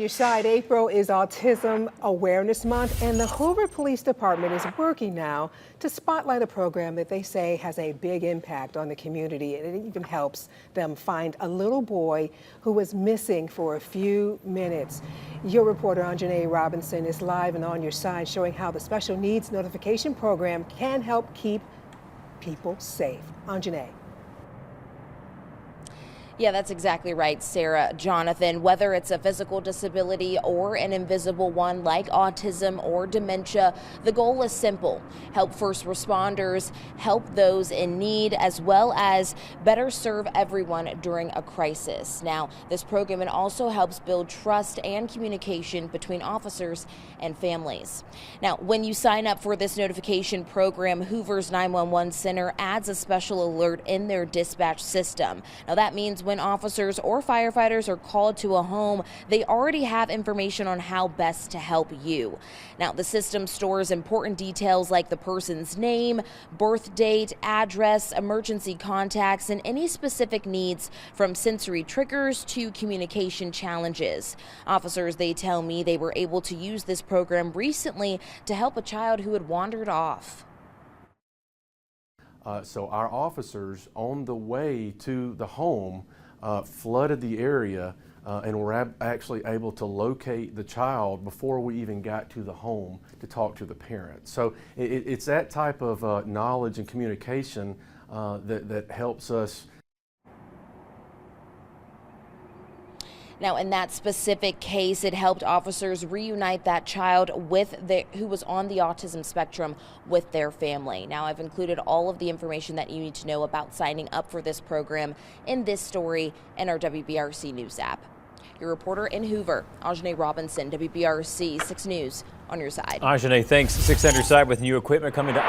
Your side, April is Autism Awareness Month, and the Hoover Police Department is working now to spotlight a program that they say has a big impact on the community, and it even helps them find a little boy who was missing for a few minutes. Your reporter, Anjanae Robinson, is live and on your side, showing how the Special Needs Notification Program can help keep people safe. Anjanae. Yeah, that's exactly right, Sarah. Jonathan, whether it's a physical disability or an invisible one like autism or dementia, the goal is simple. Help first responders, help those in need, as well as better serve everyone during a crisis. Now, this program also helps build trust and communication between officers and families. Now, when you sign up for this notification program, Hoover's 911 Center adds a special alert in their dispatch system. Now, that means when officers or firefighters are called to a home, they already have information on how best to help you. Now, the system stores important details like the person's name, birth date, address, emergency contacts, and any specific needs from sensory triggers to communication challenges. Officers, they tell me they were able to use this program recently to help a child who had wandered off. So our officers on the way to the home flooded the area and were actually able to locate the child before we even got to the home to talk to the parents. So it's that type of knowledge and communication that helps us. Now, in that specific case, it helped officers reunite that child who was on the autism spectrum with their family. Now, I've included all of the information that you need to know about signing up for this program in this story in our WBRC News app. Your reporter in Hoover, Anjanae Robinson, WBRC 6 News, on your side. Anjanae, thanks. 6 on your side with new equipment coming to